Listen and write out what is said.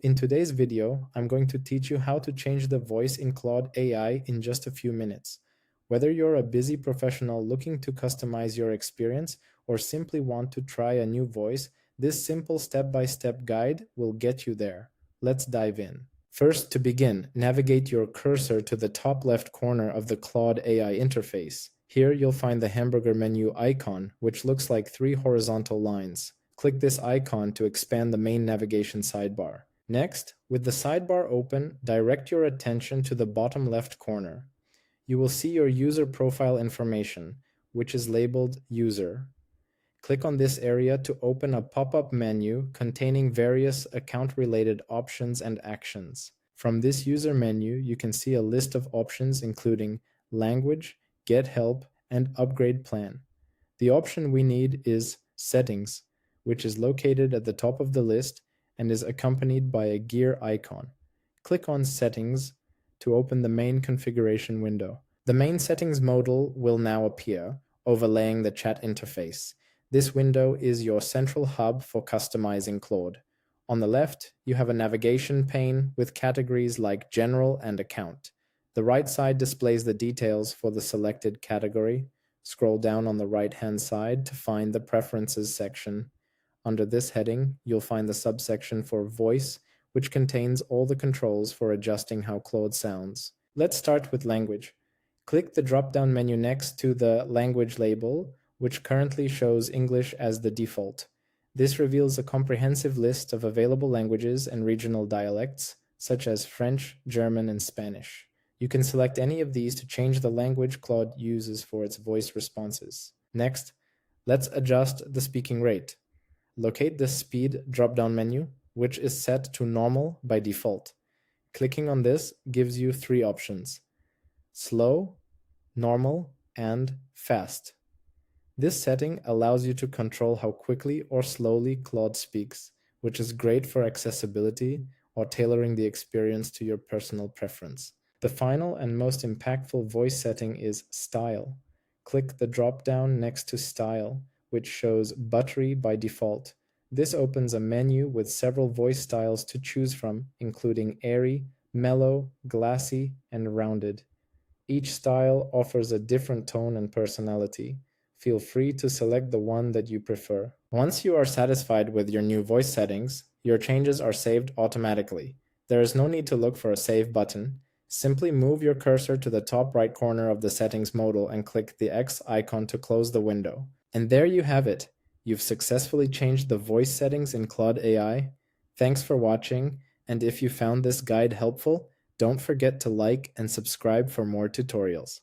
In today's video, I'm going to teach you how to change the voice in Claude AI in just a few minutes. Whether you're a busy professional looking to customize your experience or simply want to try a new voice, this simple step-by-step guide will get you there. Let's dive in. First, to begin, navigate your cursor to the top left corner of the Claude AI interface. Here you'll find the hamburger menu icon, which looks like three horizontal lines. Click this icon to expand the main navigation sidebar. Next, with the sidebar open, direct your attention to the bottom left corner. You will see your user profile information, which is labeled User. Click on this area to open a pop-up menu containing various account-related options and actions. From this user menu, you can see a list of options including Language, Get Help, and Upgrade Plan. The option we need is Settings, which is located at the top of the list and is accompanied by a gear icon. Click on Settings to open the main configuration window. The main settings modal will now appear, overlaying the chat interface. This window is your central hub for customizing Claude. On the left, you have a navigation pane with categories like General and Account. The right side displays the details for the selected category. Scroll down on the right-hand side to find the Preferences section. Under this heading, you'll find the subsection for Voice, which contains all the controls for adjusting how Claude sounds. Let's start with Language. Click the drop-down menu next to the Language label, which currently shows English as the default. This reveals a comprehensive list of available languages and regional dialects, such as French, German, and Spanish. You can select any of these to change the language Claude uses for its voice responses. Next, let's adjust the speaking rate. Locate the Speed drop-down menu, which is set to Normal by default. Clicking on this gives you three options: Slow, Normal, and Fast. This setting allows you to control how quickly or slowly Claude speaks, which is great for accessibility or tailoring the experience to your personal preference. The final and most impactful voice setting is Style. Click the drop-down next to Style, which shows Buttery by default. This opens a menu with several voice styles to choose from, including airy, mellow, glassy, and rounded. Each style offers a different tone and personality. Feel free to select the one that you prefer. Once you are satisfied with your new voice settings, your changes are saved automatically. There is no need to look for a Save button. Simply move your cursor to the top right corner of the settings modal and click the X icon to close the window. And there you have it. You've successfully changed the voice settings in Claude AI. Thanks for watching, and if you found this guide helpful, don't forget to like and subscribe for more tutorials.